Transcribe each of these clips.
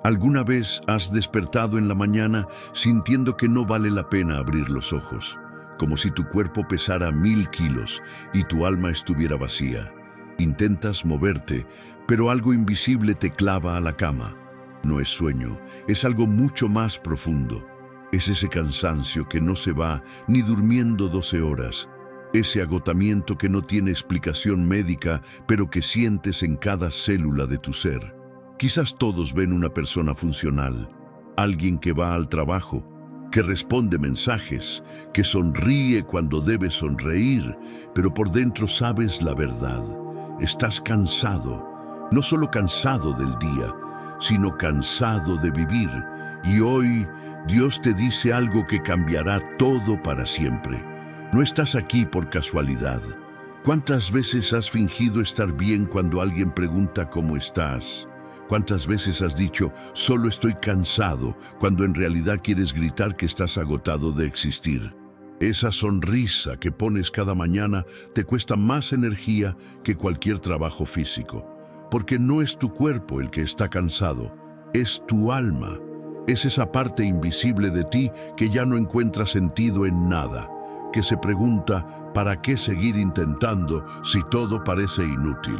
¿Alguna vez has despertado en la mañana sintiendo que no vale la pena abrir los ojos, como si tu cuerpo pesara 1000 kilos y tu alma estuviera vacía? Intentas moverte, pero algo invisible te clava a la cama. No es sueño, es algo mucho más profundo. Es ese cansancio que no se va ni durmiendo 12 horas. Ese agotamiento que no tiene explicación médica, pero que sientes en cada célula de tu ser. Quizás todos ven una persona funcional, alguien que va al trabajo, que responde mensajes, que sonríe cuando debe sonreír, pero por dentro sabes la verdad. Estás cansado, no solo cansado del día, sino cansado de vivir. Y hoy Dios te dice algo que cambiará todo para siempre. No estás aquí por casualidad. ¿Cuántas veces has fingido estar bien cuando alguien pregunta cómo estás? ¿Cuántas veces has dicho, solo estoy cansado, cuando en realidad quieres gritar que estás agotado de existir? Esa sonrisa que pones cada mañana te cuesta más energía que cualquier trabajo físico, porque no es tu cuerpo el que está cansado, es tu alma. Es esa parte invisible de ti que ya no encuentra sentido en nada, que se pregunta, ¿para qué seguir intentando si todo parece inútil?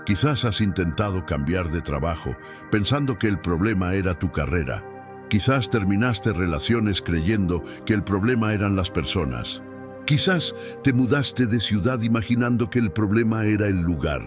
Quizás has intentado cambiar de trabajo, pensando que el problema era tu carrera. Quizás terminaste relaciones creyendo que el problema eran las personas. Quizás te mudaste de ciudad imaginando que el problema era el lugar,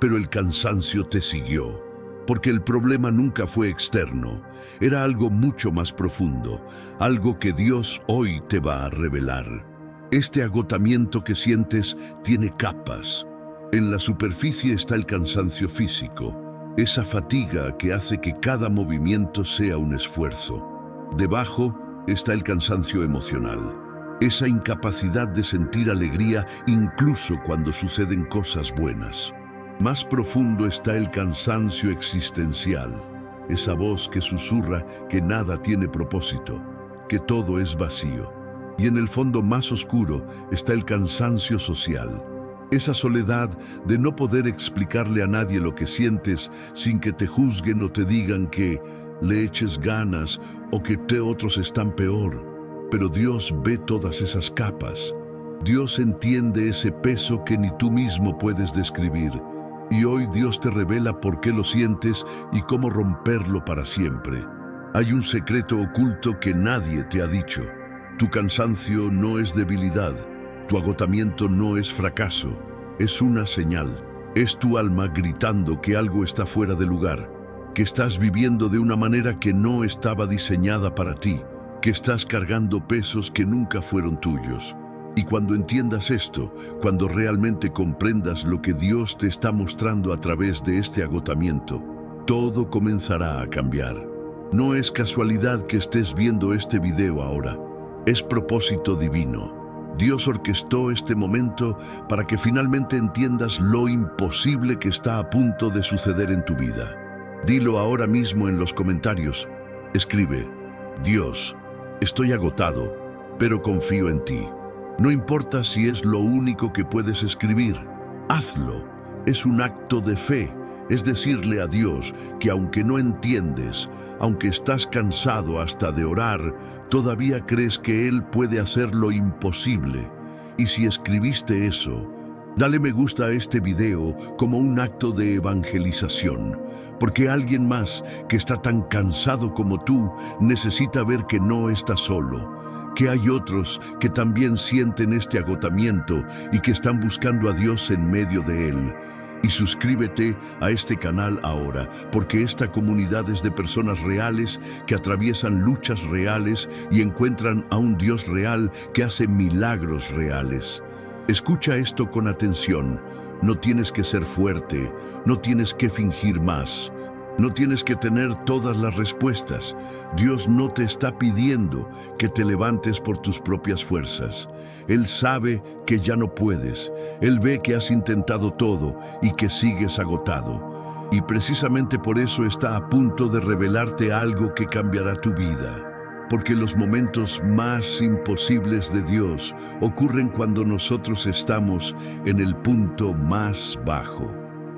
pero el cansancio te siguió, porque el problema nunca fue externo, era algo mucho más profundo, algo que Dios hoy te va a revelar. Este agotamiento que sientes tiene capas. En la superficie está el cansancio físico, esa fatiga que hace que cada movimiento sea un esfuerzo. Debajo está el cansancio emocional, esa incapacidad de sentir alegría incluso cuando suceden cosas buenas. Más profundo está el cansancio existencial, esa voz que susurra que nada tiene propósito, que todo es vacío. Y en el fondo más oscuro está el cansancio social, esa soledad de no poder explicarle a nadie lo que sientes sin que te juzguen o te digan que le eches ganas o que otros están peor. Pero Dios ve todas esas capas. Dios entiende ese peso que ni tú mismo puedes describir. Y hoy Dios te revela por qué lo sientes y cómo romperlo para siempre. Hay un secreto oculto que nadie te ha dicho. Tu cansancio no es debilidad. Tu agotamiento no es fracaso, es una señal. Es tu alma gritando que algo está fuera de lugar, que estás viviendo de una manera que no estaba diseñada para ti, que estás cargando pesos que nunca fueron tuyos. Y cuando entiendas esto, cuando realmente comprendas lo que Dios te está mostrando a través de este agotamiento, todo comenzará a cambiar. No es casualidad que estés viendo este video ahora, es propósito divino. Dios orquestó este momento para que finalmente entiendas lo imposible que está a punto de suceder en tu vida. Dilo ahora mismo en los comentarios. Escribe, Dios, estoy agotado, pero confío en ti. No importa si es lo único que puedes escribir, hazlo. Es un acto de fe, es decirle a Dios que aunque no entiendes, aunque estás cansado hasta de orar, todavía crees que Él puede hacer lo imposible. Y si escribiste eso, dale me gusta a este video como un acto de evangelización, porque alguien más que está tan cansado como tú necesita ver que no está solo, que hay otros que también sienten este agotamiento y que están buscando a Dios en medio de él. Y suscríbete a este canal ahora, porque esta comunidad es de personas reales que atraviesan luchas reales y encuentran a un Dios real que hace milagros reales. Escucha esto con atención. No tienes que ser fuerte, no tienes que fingir más. No tienes que tener todas las respuestas. Dios no te está pidiendo que te levantes por tus propias fuerzas. Él sabe que ya no puedes. Él ve que has intentado todo y que sigues agotado. Y precisamente por eso está a punto de revelarte algo que cambiará tu vida. Porque los momentos más imposibles de Dios ocurren cuando nosotros estamos en el punto más bajo.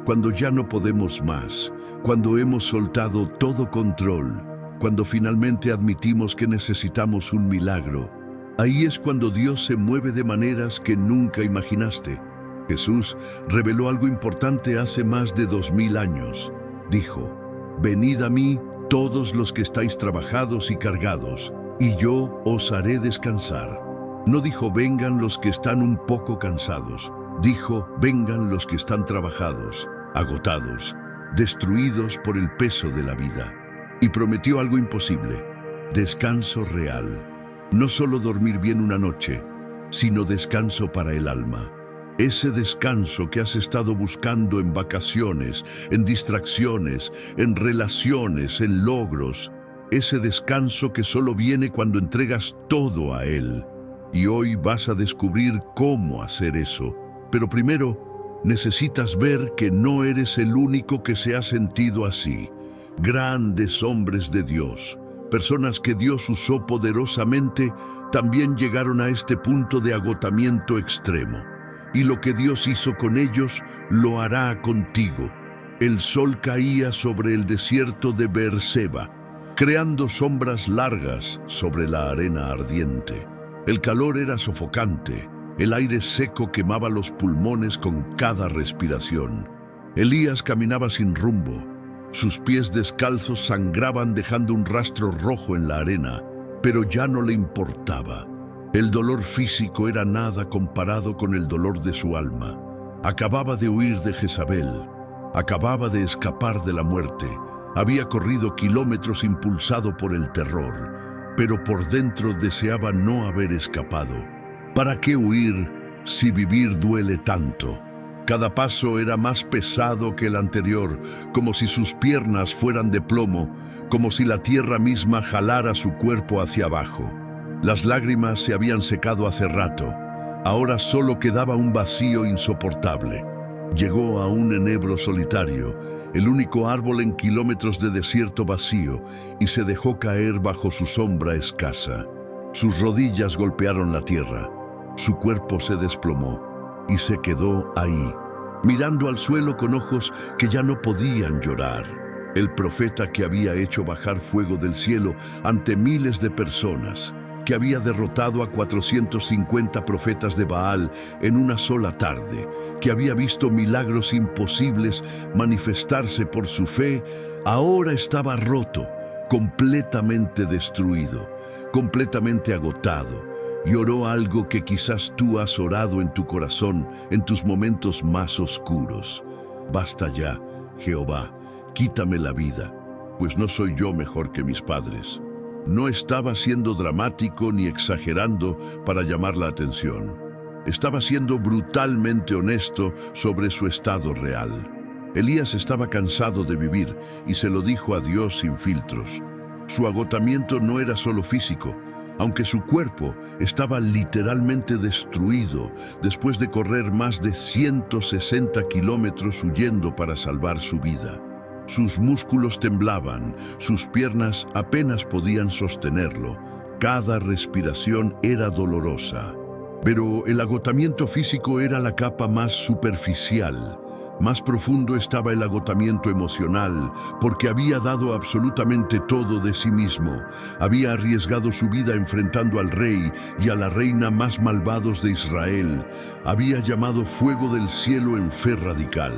cuando ya no podemos más, cuando hemos soltado todo control, cuando finalmente admitimos que necesitamos un milagro. Ahí es cuando Dios se mueve de maneras que nunca imaginaste. Jesús reveló algo importante hace más de 2000 años. Dijo: «Venid a mí todos los que estáis trabajados y cargados, y yo os haré descansar». No dijo: «Vengan los que están un poco cansados». Dijo: «Vengan los que están trabajados, agotados, destruidos por el peso de la vida». Y prometió algo imposible: descanso real. No solo dormir bien una noche, sino descanso para el alma. Ese descanso que has estado buscando en vacaciones, en distracciones, en relaciones, en logros. Ese descanso que solo viene cuando entregas todo a Él. Y hoy vas a descubrir cómo hacer eso. Pero primero, necesitas ver que no eres el único que se ha sentido así. Grandes hombres de Dios, personas que Dios usó poderosamente, también llegaron a este punto de agotamiento extremo. Y lo que Dios hizo con ellos, lo hará contigo. El sol caía sobre el desierto de Beerseba, creando sombras largas sobre la arena ardiente. El calor era sofocante, el aire seco quemaba los pulmones con cada respiración. Elías caminaba sin rumbo. Sus pies descalzos sangraban dejando un rastro rojo en la arena, pero ya no le importaba. El dolor físico era nada comparado con el dolor de su alma. Acababa de huir de Jezabel, acababa de escapar de la muerte, había corrido kilómetros impulsado por el terror, pero por dentro deseaba no haber escapado. ¿Para qué huir si vivir duele tanto? Cada paso era más pesado que el anterior, como si sus piernas fueran de plomo, como si la tierra misma jalara su cuerpo hacia abajo. Las lágrimas se habían secado hace rato. Ahora solo quedaba un vacío insoportable. Llegó a un enebro solitario, el único árbol en kilómetros de desierto vacío, y se dejó caer bajo su sombra escasa. Sus rodillas golpearon la tierra. Su cuerpo se desplomó y se quedó ahí, mirando al suelo con ojos que ya no podían llorar. El profeta que había hecho bajar fuego del cielo ante miles de personas, que había derrotado a 450 profetas de Baal en una sola tarde, que había visto milagros imposibles manifestarse por su fe, ahora estaba roto, completamente destruido, completamente agotado. Y oró algo que quizás tú has orado en tu corazón en tus momentos más oscuros. Basta ya, Jehová, quítame la vida, pues no soy yo mejor que mis padres. No estaba siendo dramático ni exagerando para llamar la atención. Estaba siendo brutalmente honesto sobre su estado real. Elías estaba cansado de vivir y se lo dijo a Dios sin filtros. Su agotamiento no era solo físico, aunque su cuerpo estaba literalmente destruido después de correr más de 160 kilómetros huyendo para salvar su vida. Sus músculos temblaban, sus piernas apenas podían sostenerlo. Cada respiración era dolorosa. Pero el agotamiento físico era la capa más superficial. Más profundo estaba el agotamiento emocional, porque había dado absolutamente todo de sí mismo. Había arriesgado su vida enfrentando al rey y a la reina más malvados de Israel. Había llamado fuego del cielo en fe radical.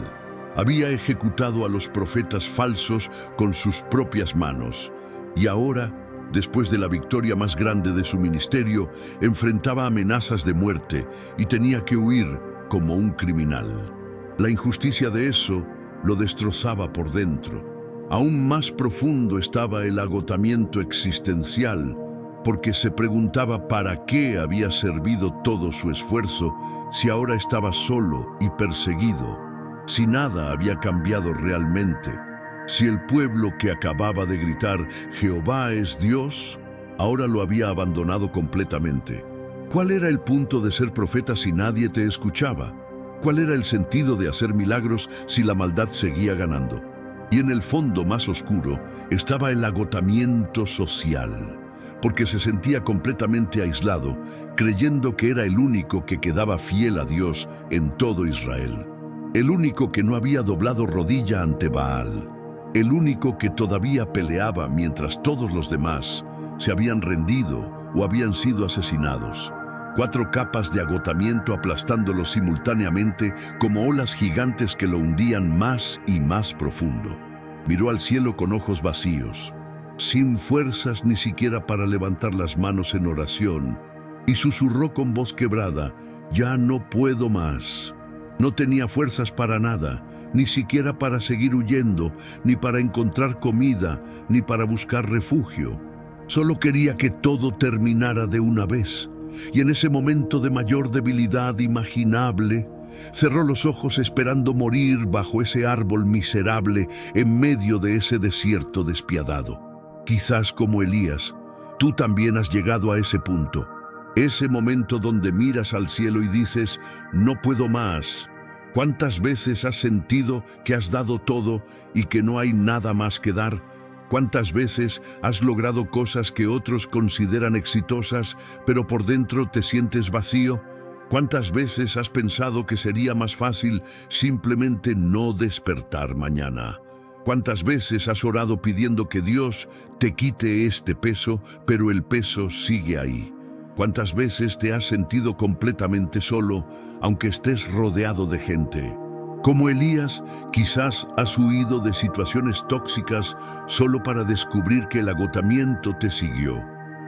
Había ejecutado a los profetas falsos con sus propias manos. Y ahora, después de la victoria más grande de su ministerio, enfrentaba amenazas de muerte y tenía que huir como un criminal. La injusticia de eso lo destrozaba por dentro. Aún más profundo estaba el agotamiento existencial, porque se preguntaba para qué había servido todo su esfuerzo si ahora estaba solo y perseguido, si nada había cambiado realmente, si el pueblo que acababa de gritar «Jehová es Dios», ahora lo había abandonado completamente. ¿Cuál era el punto de ser profeta si nadie te escuchaba? ¿Cuál era el sentido de hacer milagros si la maldad seguía ganando? Y en el fondo más oscuro estaba el agotamiento social, porque se sentía completamente aislado, creyendo que era el único que quedaba fiel a Dios en todo Israel. el único que no había doblado rodilla ante Baal, el único que todavía peleaba mientras todos los demás se habían rendido o habían sido asesinados. 4 capas de agotamiento aplastándolo simultáneamente como olas gigantes que lo hundían más y más profundo. Miró al cielo con ojos vacíos, sin fuerzas ni siquiera para levantar las manos en oración, y susurró con voz quebrada: «Ya no puedo más». No tenía fuerzas para nada, ni siquiera para seguir huyendo, ni para encontrar comida, ni para buscar refugio. Solo quería que todo terminara de una vez. Y en ese momento de mayor debilidad imaginable, cerró los ojos esperando morir bajo ese árbol miserable en medio de ese desierto despiadado. Quizás como Elías, tú también has llegado a ese punto. Ese momento donde miras al cielo y dices: «No puedo más». ¿Cuántas veces has sentido que has dado todo y que no hay nada más que dar? ¿Cuántas veces has logrado cosas que otros consideran exitosas, pero por dentro te sientes vacío? ¿Cuántas veces has pensado que sería más fácil simplemente no despertar mañana? ¿Cuántas veces has orado pidiendo que Dios te quite este peso, pero el peso sigue ahí? ¿Cuántas veces te has sentido completamente solo, aunque estés rodeado de gente? Como Elías, quizás has huido de situaciones tóxicas solo para descubrir que el agotamiento te siguió.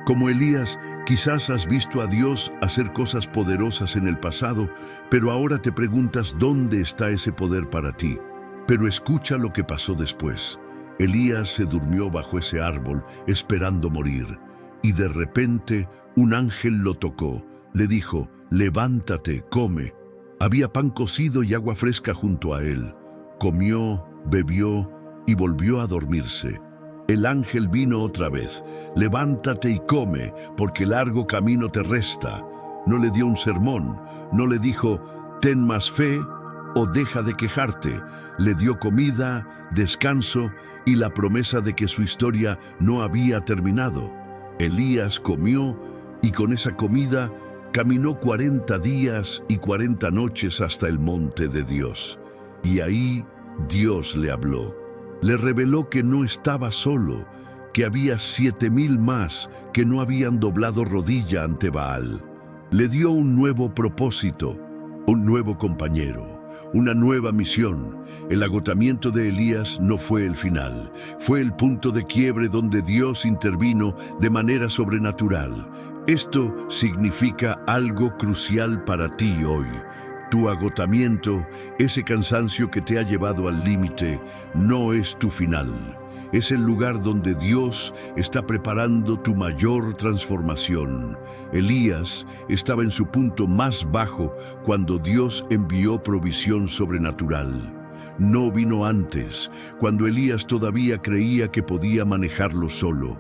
Como Elías, quizás has visto a Dios hacer cosas poderosas en el pasado, pero ahora te preguntas dónde está ese poder para ti. Pero escucha lo que pasó después. Elías se durmió bajo ese árbol, esperando morir, y de repente un ángel lo tocó. Le dijo: «Levántate, come». Había pan cocido y agua fresca junto a él. Comió, bebió y volvió a dormirse. El ángel vino otra vez: «Levántate y come, porque largo camino te resta». No le dio un sermón, no le dijo: «Ten más fe» o «deja de quejarte». Le dio comida, descanso y la promesa de que su historia no había terminado. Elías comió y con esa comida caminó 40 días y 40 noches hasta el monte de Dios. Y ahí Dios le habló. Le reveló que no estaba solo, que había 7,000 más que no habían doblado rodilla ante Baal. Le dio un nuevo propósito, un nuevo compañero, una nueva misión. El agotamiento de Elías no fue el final, fue el punto de quiebre donde Dios intervino de manera sobrenatural. Esto significa algo crucial para ti hoy. Tu agotamiento, ese cansancio que te ha llevado al límite, no es tu final. Es el lugar donde Dios está preparando tu mayor transformación. Elías estaba en su punto más bajo cuando Dios envió provisión sobrenatural. No vino antes, cuando Elías todavía creía que podía manejarlo solo.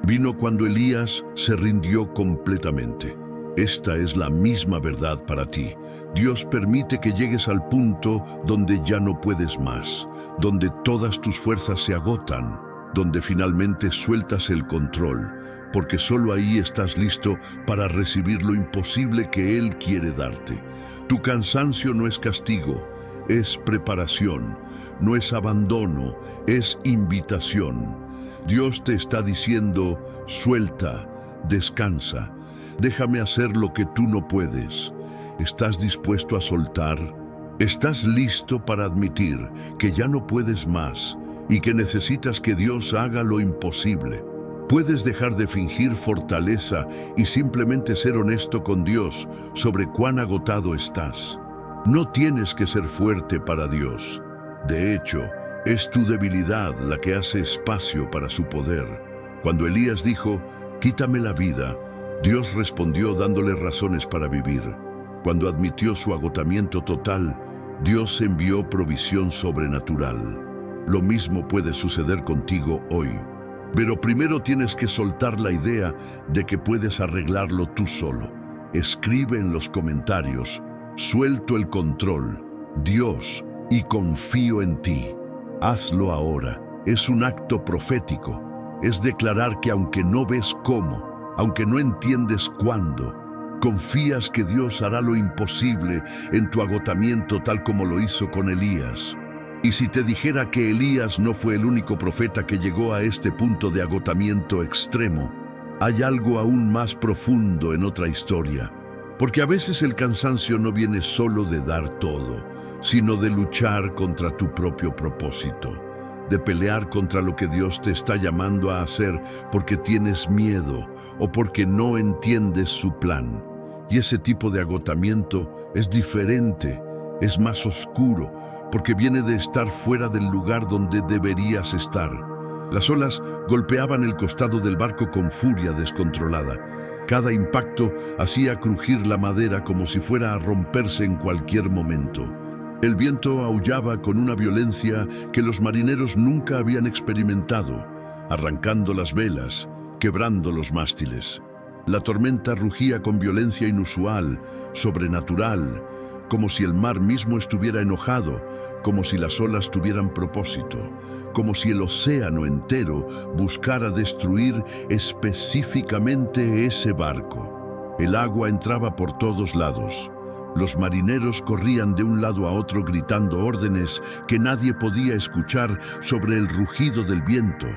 Vino cuando Elías se rindió completamente. Esta es la misma verdad para ti. Dios permite que llegues al punto donde ya no puedes más, donde todas tus fuerzas se agotan, donde finalmente sueltas el control, porque solo ahí estás listo para recibir lo imposible que Él quiere darte. Tu cansancio no es castigo, es preparación, no es abandono, es invitación. Dios te está diciendo: suelta, descansa, déjame hacer lo que tú no puedes. ¿Estás dispuesto a soltar? ¿Estás listo para admitir que ya no puedes más y que necesitas que Dios haga lo imposible? Puedes dejar de fingir fortaleza y simplemente ser honesto con Dios sobre cuán agotado estás. No tienes que ser fuerte para Dios. De hecho, es tu debilidad la que hace espacio para su poder. Cuando Elías dijo: «Quítame la vida», Dios respondió dándole razones para vivir. Cuando admitió su agotamiento total, Dios envió provisión sobrenatural. Lo mismo puede suceder contigo hoy. Pero primero tienes que soltar la idea de que puedes arreglarlo tú solo. Escribe en los comentarios: «Suelto el control, Dios, y confío en ti». Hazlo ahora. Es un acto profético. Es declarar que aunque no ves cómo, aunque no entiendes cuándo, Confías que Dios hará lo imposible en tu agotamiento tal como lo hizo con Elías. Y si te dijera que Elías no fue el único profeta que llegó a este punto de agotamiento extremo, hay algo aún más profundo en otra historia. Porque a veces el cansancio no viene solo de dar todo, sino de luchar contra tu propio propósito, de pelear contra lo que Dios te está llamando a hacer porque tienes miedo o porque no entiendes su plan. Y ese tipo de agotamiento es diferente, es más oscuro, porque viene de estar fuera del lugar donde deberías estar. Las olas golpeaban el costado del barco con furia descontrolada. Cada impacto hacía crujir la madera como si fuera a romperse en cualquier momento. El viento aullaba con una violencia que los marineros nunca habían experimentado, arrancando las velas, quebrando los mástiles. La tormenta rugía con violencia inusual, sobrenatural, como si el mar mismo estuviera enojado, como si las olas tuvieran propósito, como si el océano entero buscara destruir específicamente ese barco. El agua entraba por todos lados. Los marineros corrían de un lado a otro gritando órdenes que nadie podía escuchar sobre el rugido del viento,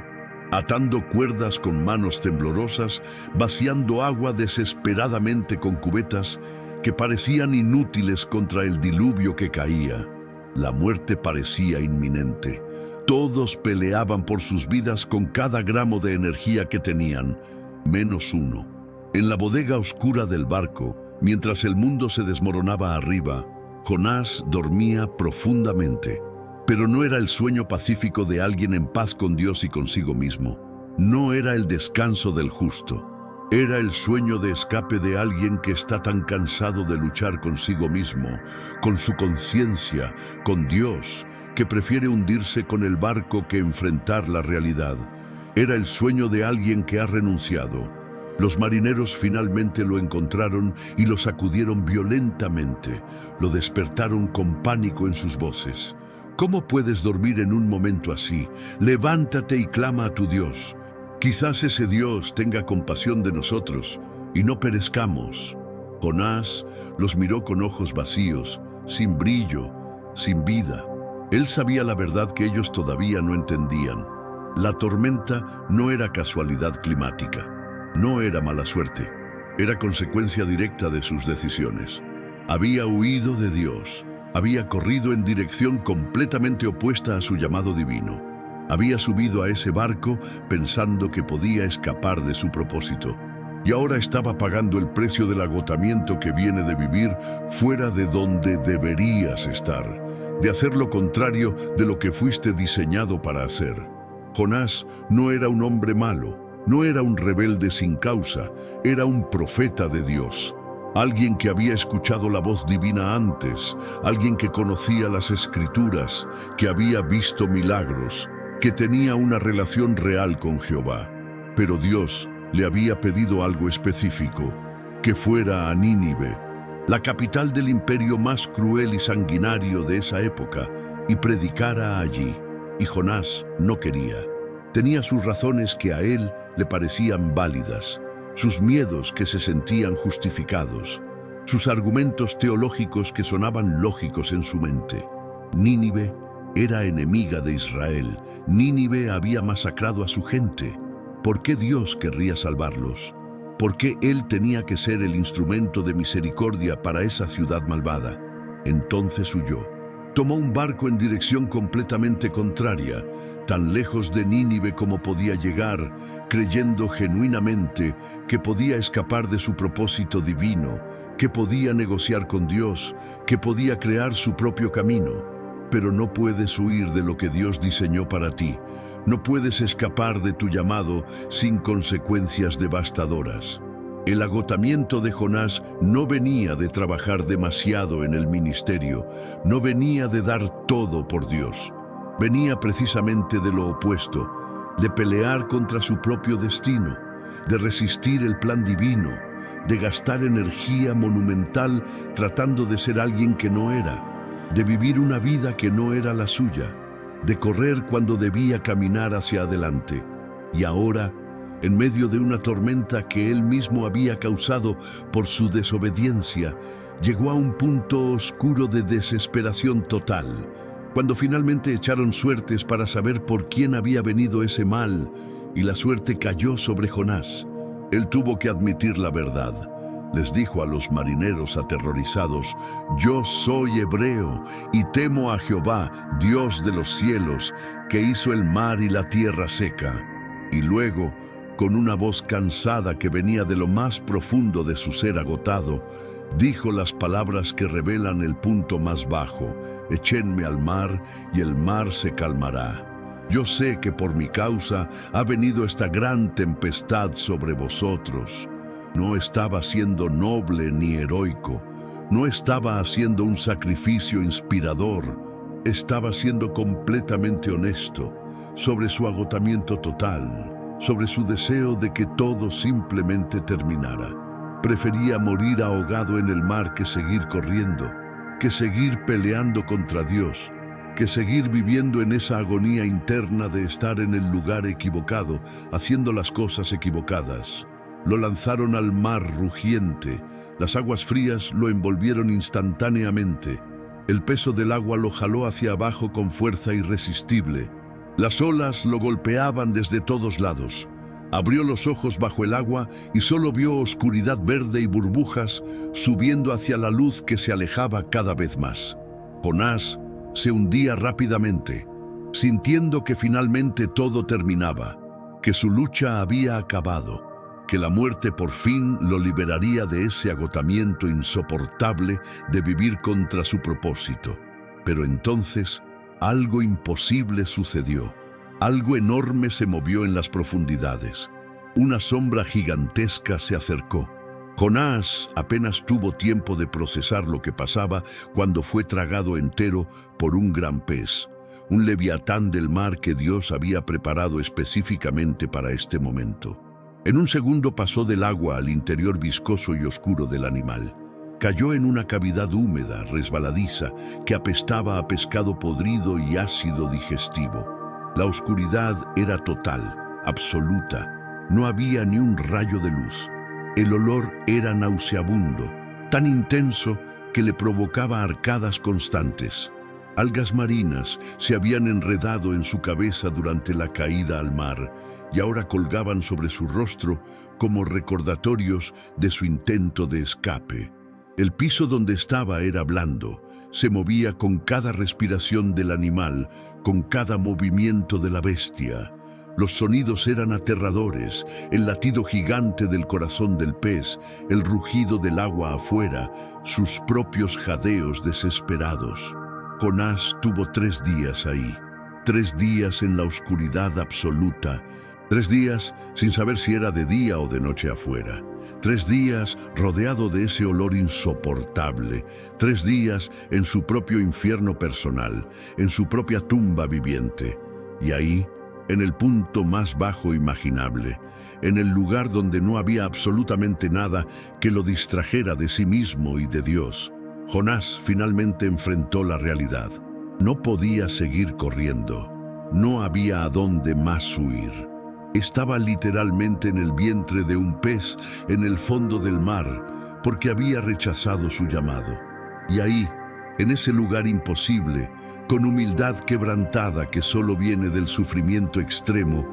atando cuerdas con manos temblorosas, vaciando agua desesperadamente con cubetas que parecían inútiles contra el diluvio que caía. La muerte parecía inminente. Todos peleaban por sus vidas con cada gramo de energía que tenían, menos uno. En la bodega oscura del barco, mientras el mundo se desmoronaba arriba, Jonás dormía profundamente. Pero no era el sueño pacífico de alguien en paz con Dios y consigo mismo. No era el descanso del justo. Era el sueño de escape de alguien que está tan cansado de luchar consigo mismo, con su conciencia, con Dios, que prefiere hundirse con el barco que enfrentar la realidad. Era el sueño de alguien que ha renunciado. Los marineros finalmente lo encontraron y lo sacudieron violentamente. Lo despertaron con pánico en sus voces. ¿Cómo puedes dormir en un momento así? Levántate y clama a tu Dios. Quizás ese Dios tenga compasión de nosotros y no perezcamos. Jonás los miró con ojos vacíos, sin brillo, sin vida. Él sabía la verdad que ellos todavía no entendían. La tormenta no era casualidad climática, no era mala suerte, era consecuencia directa de sus decisiones. Había huido de Dios. Había corrido en dirección completamente opuesta a su llamado divino. Había subido a ese barco pensando que podía escapar de su propósito. Y ahora estaba pagando el precio del agotamiento que viene de vivir fuera de donde deberías estar, de hacer lo contrario de lo que fuiste diseñado para hacer. Jonás no era un hombre malo, no era un rebelde sin causa, era un profeta de Dios. Alguien que había escuchado la voz divina antes, alguien que conocía las Escrituras, que había visto milagros, que tenía una relación real con Jehová. Pero Dios le había pedido algo específico, que fuera a Nínive, la capital del imperio más cruel y sanguinario de esa época, y predicara allí. Y Jonás no quería. Tenía sus razones que a él le parecían válidas, sus miedos que se sentían justificados, sus argumentos teológicos que sonaban lógicos en su mente. Nínive era enemiga de Israel. Nínive había masacrado a su gente. ¿Por qué Dios querría salvarlos? ¿Por qué Él tenía que ser el instrumento de misericordia para esa ciudad malvada? Entonces huyó. Tomó un barco en dirección completamente contraria, tan lejos de Nínive como podía llegar, creyendo genuinamente que podía escapar de su propósito divino, que podía negociar con Dios, que podía crear su propio camino. Pero no puedes huir de lo que Dios diseñó para ti. No puedes escapar de tu llamado sin consecuencias devastadoras. El agotamiento de Jonás no venía de trabajar demasiado en el ministerio, no venía de dar todo por Dios. Venía precisamente de lo opuesto, de pelear contra su propio destino, de resistir el plan divino, de gastar energía monumental tratando de ser alguien que no era, de vivir una vida que no era la suya, de correr cuando debía caminar hacia adelante. Y ahora en medio de una tormenta que él mismo había causado por su desobediencia, llegó a un punto oscuro de desesperación total. Cuando finalmente echaron suertes para saber por quién había venido ese mal, y la suerte cayó sobre Jonás, él tuvo que admitir la verdad. Les dijo a los marineros aterrorizados: «Yo soy hebreo y temo a Jehová, Dios de los cielos, que hizo el mar y la tierra seca». Y luego, con una voz cansada que venía de lo más profundo de su ser agotado, dijo las palabras que revelan el punto más bajo: «Échenme al mar y el mar se calmará. Yo sé que por mi causa ha venido esta gran tempestad sobre vosotros». No estaba siendo noble ni heroico, no estaba haciendo un sacrificio inspirador, estaba siendo completamente honesto sobre su agotamiento total, sobre su deseo de que todo simplemente terminara. Prefería morir ahogado en el mar que seguir corriendo, que seguir peleando contra Dios, que seguir viviendo en esa agonía interna de estar en el lugar equivocado, haciendo las cosas equivocadas. Lo lanzaron al mar rugiente. Las aguas frías lo envolvieron instantáneamente. El peso del agua lo jaló hacia abajo con fuerza irresistible. Las olas lo golpeaban desde todos lados. Abrió los ojos bajo el agua y solo vio oscuridad verde y burbujas subiendo hacia la luz que se alejaba cada vez más. Jonás se hundía rápidamente, sintiendo que finalmente todo terminaba, que su lucha había acabado, que la muerte por fin lo liberaría de ese agotamiento insoportable de vivir contra su propósito. Pero entonces, algo imposible sucedió. Algo enorme se movió en las profundidades. Una sombra gigantesca se acercó. Jonás apenas tuvo tiempo de procesar lo que pasaba cuando fue tragado entero por un gran pez, un leviatán del mar que Dios había preparado específicamente para este momento. En un segundo pasó del agua al interior viscoso y oscuro del animal. Cayó en una cavidad húmeda, resbaladiza, que apestaba a pescado podrido y ácido digestivo. La oscuridad era total, absoluta. No había ni un rayo de luz. El olor era nauseabundo, tan intenso que le provocaba arcadas constantes. Algas marinas se habían enredado en su cabeza durante la caída al mar y ahora colgaban sobre su rostro como recordatorios de su intento de escape. El piso donde estaba era blando, se movía con cada respiración del animal, con cada movimiento de la bestia. Los sonidos eran aterradores, el latido gigante del corazón del pez, el rugido del agua afuera, sus propios jadeos desesperados. Jonás tuvo 3 días ahí, 3 días en la oscuridad absoluta, 3 días sin saber si era de día o de noche afuera, 3 días rodeado de ese olor insoportable, 3 días en su propio infierno personal, en su propia tumba viviente. Y ahí, en el punto más bajo imaginable, en el lugar donde no había absolutamente nada que lo distrajera de sí mismo y de Dios, Jonás finalmente enfrentó la realidad. No podía seguir corriendo. No había a dónde más huir. Estaba literalmente en el vientre de un pez en el fondo del mar, porque había rechazado su llamado. Y ahí, en ese lugar imposible, con humildad quebrantada que solo viene del sufrimiento extremo,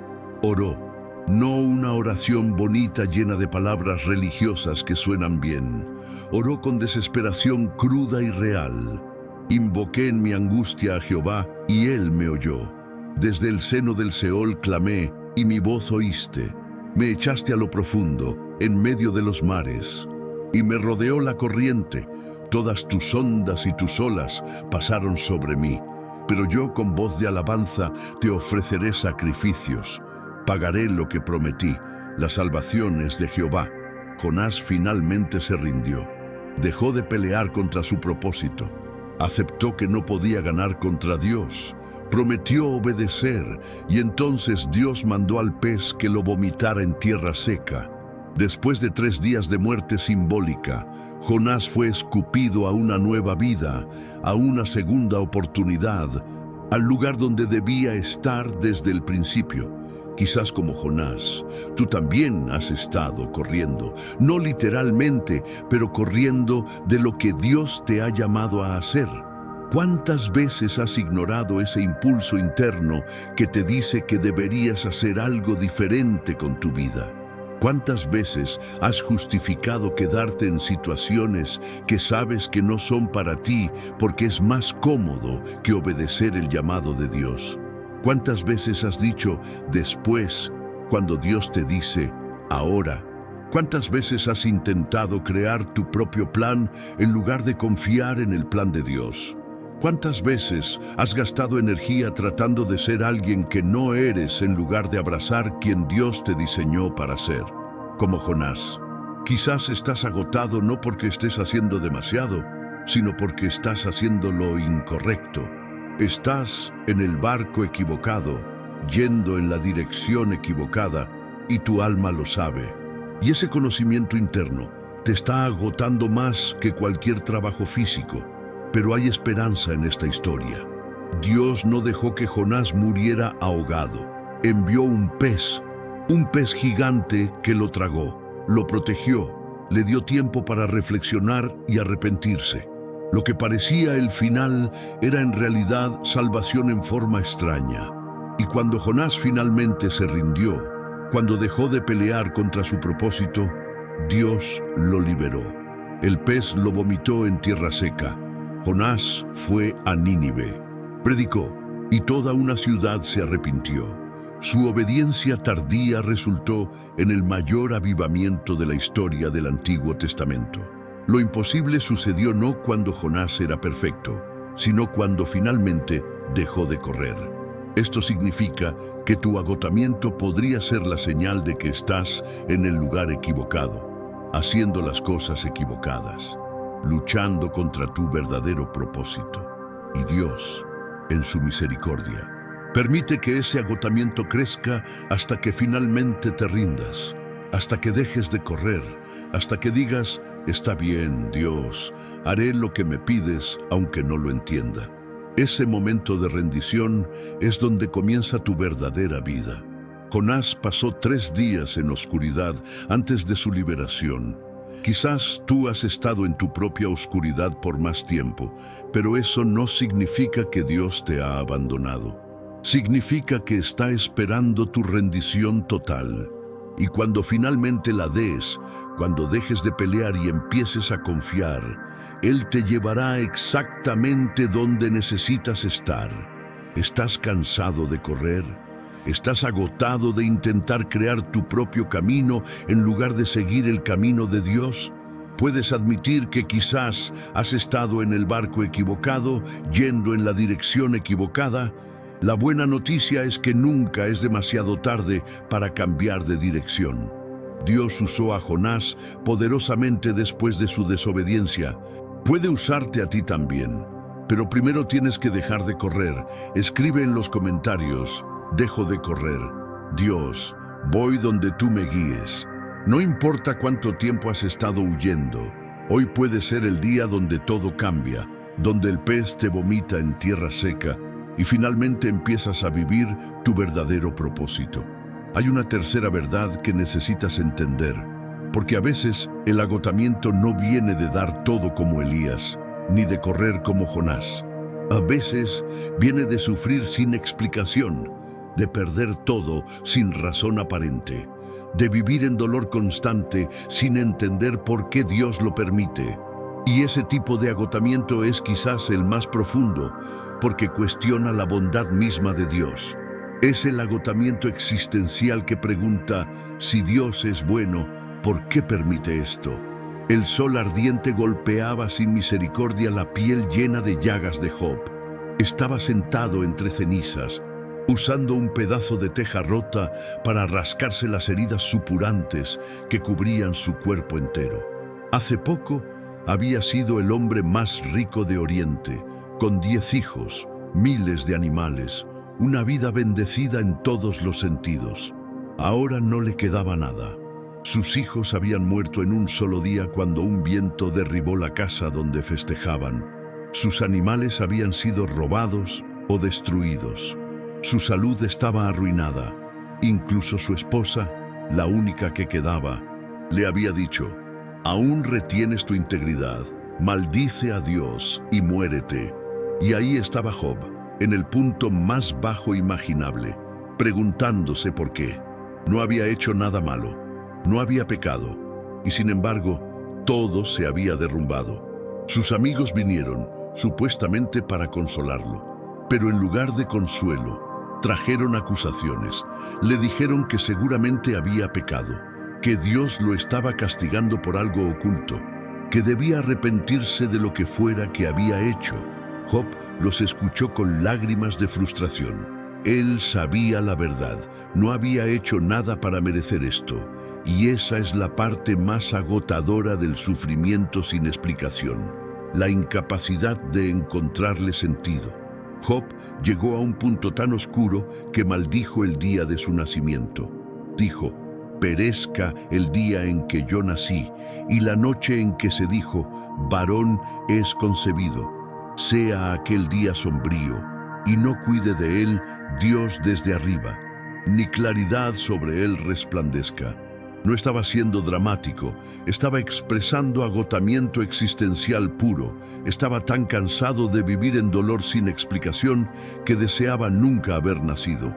oró. No una oración bonita llena de palabras religiosas que suenan bien. Oró con desesperación cruda y real. Invoqué en mi angustia a Jehová, y Él me oyó. Desde el seno del Seol clamé, y mi voz oíste. Me echaste a lo profundo, en medio de los mares. Y me rodeó la corriente. Todas tus ondas y tus olas pasaron sobre mí. Pero yo con voz de alabanza te ofreceré sacrificios. Pagaré lo que prometí, las salvaciones de Jehová. Jonás finalmente se rindió. Dejó de pelear contra su propósito. Aceptó que no podía ganar contra Dios. Prometió obedecer, y entonces Dios mandó al pez que lo vomitara en tierra seca. Después de 3 días de muerte simbólica, Jonás fue escupido a una nueva vida, a una segunda oportunidad, al lugar donde debía estar desde el principio. Quizás como Jonás, tú también has estado corriendo, no literalmente, pero corriendo de lo que Dios te ha llamado a hacer. ¿Cuántas veces has ignorado ese impulso interno que te dice que deberías hacer algo diferente con tu vida? ¿Cuántas veces has justificado quedarte en situaciones que sabes que no son para ti porque es más cómodo que obedecer el llamado de Dios? ¿Cuántas veces has dicho después cuando Dios te dice ahora? ¿Cuántas veces has intentado crear tu propio plan en lugar de confiar en el plan de Dios? ¿Cuántas veces has gastado energía tratando de ser alguien que no eres en lugar de abrazar quien Dios te diseñó para ser? Como Jonás, quizás estás agotado no porque estés haciendo demasiado, sino porque estás haciendo lo incorrecto. Estás en el barco equivocado, yendo en la dirección equivocada, y tu alma lo sabe. Y ese conocimiento interno te está agotando más que cualquier trabajo físico. Pero hay esperanza en esta historia. Dios no dejó que Jonás muriera ahogado. Envió un pez gigante que lo tragó, lo protegió, le dio tiempo para reflexionar y arrepentirse. Lo que parecía el final era en realidad salvación en forma extraña. Y cuando Jonás finalmente se rindió, cuando dejó de pelear contra su propósito, Dios lo liberó. El pez lo vomitó en tierra seca. Jonás fue a Nínive, predicó, y toda una ciudad se arrepintió. Su obediencia tardía resultó en el mayor avivamiento de la historia del Antiguo Testamento. Lo imposible sucedió no cuando Jonás era perfecto, sino cuando finalmente dejó de correr. Esto significa que tu agotamiento podría ser la señal de que estás en el lugar equivocado, haciendo las cosas equivocadas, luchando contra tu verdadero propósito. Y Dios, en su misericordia, permite que ese agotamiento crezca hasta que finalmente te rindas, hasta que dejes de correr, hasta que digas, está bien, Dios, haré lo que me pides aunque no lo entienda. Ese momento de rendición es donde comienza tu verdadera vida. Jonás pasó 3 días en oscuridad antes de su liberación. Quizás tú has estado en tu propia oscuridad por más tiempo, pero eso no significa que Dios te ha abandonado. Significa que está esperando tu rendición total. Y cuando finalmente la des, cuando dejes de pelear y empieces a confiar, Él te llevará exactamente donde necesitas estar. ¿Estás cansado de correr? ¿Estás agotado de intentar crear tu propio camino en lugar de seguir el camino de Dios? ¿Puedes admitir que quizás has estado en el barco equivocado, yendo en la dirección equivocada? La buena noticia es que nunca es demasiado tarde para cambiar de dirección. Dios usó a Jonás poderosamente después de su desobediencia. Puede usarte a ti también, pero primero tienes que dejar de correr. Escribe en los comentarios, dejo de correr. Dios, voy donde tú me guíes. No importa cuánto tiempo has estado huyendo, hoy puede ser el día donde todo cambia, donde el pez te vomita en tierra seca y finalmente empiezas a vivir tu verdadero propósito. Hay una tercera verdad que necesitas entender, porque a veces el agotamiento no viene de dar todo como Elías, ni de correr como Jonás. A veces viene de sufrir sin explicación, de perder todo sin razón aparente, de vivir en dolor constante sin entender por qué Dios lo permite. Y ese tipo de agotamiento es quizás el más profundo, porque cuestiona la bondad misma de Dios. Es el agotamiento existencial que pregunta, si Dios es bueno, ¿por qué permite esto? El sol ardiente golpeaba sin misericordia la piel llena de llagas de Job. Estaba sentado entre cenizas, usando un pedazo de teja rota para rascarse las heridas supurantes que cubrían su cuerpo entero. Hace poco había sido el hombre más rico de Oriente, con 10 hijos, miles de animales, una vida bendecida en todos los sentidos. Ahora no le quedaba nada. Sus hijos habían muerto en un solo día cuando un viento derribó la casa donde festejaban. Sus animales habían sido robados o destruidos. Su salud estaba arruinada. Incluso su esposa, la única que quedaba, le había dicho: «Aún retienes tu integridad, maldice a Dios y muérete». Y ahí estaba Job, en el punto más bajo imaginable, preguntándose por qué. No había hecho nada malo, no había pecado, y sin embargo, todo se había derrumbado. Sus amigos vinieron, supuestamente para consolarlo, pero en lugar de consuelo, trajeron acusaciones. Le dijeron que seguramente había pecado, que Dios lo estaba castigando por algo oculto, que debía arrepentirse de lo que fuera que había hecho. Job los escuchó con lágrimas de frustración. Él sabía la verdad, no había hecho nada para merecer esto, y esa es la parte más agotadora del sufrimiento sin explicación, la incapacidad de encontrarle sentido. Job llegó a un punto tan oscuro que maldijo el día de su nacimiento. Dijo: «Perezca el día en que yo nací, y la noche en que se dijo, varón es concebido. Sea aquel día sombrío, y no cuide de él Dios desde arriba, ni claridad sobre él resplandezca». No estaba siendo dramático, estaba expresando agotamiento existencial puro. Estaba tan cansado de vivir en dolor sin explicación que deseaba nunca haber nacido.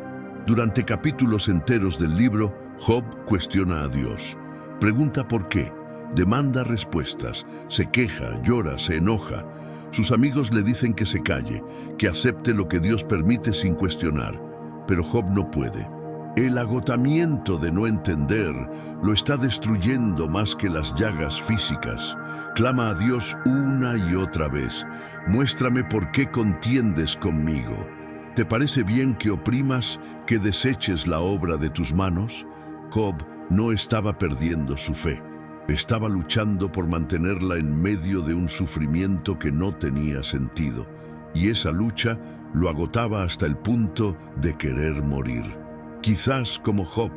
Durante capítulos enteros del libro, Job cuestiona a Dios. Pregunta por qué, demanda respuestas, se queja, llora, se enoja. Sus amigos le dicen que se calle, que acepte lo que Dios permite sin cuestionar, pero Job no puede. El agotamiento de no entender lo está destruyendo más que las llagas físicas. Clama a Dios una y otra vez: «Muéstrame por qué contiendes conmigo. ¿Te parece bien que oprimas, que deseches la obra de tus manos?». Job no estaba perdiendo su fe. Estaba luchando por mantenerla en medio de un sufrimiento que no tenía sentido. Y esa lucha lo agotaba hasta el punto de querer morir. Quizás, como Job,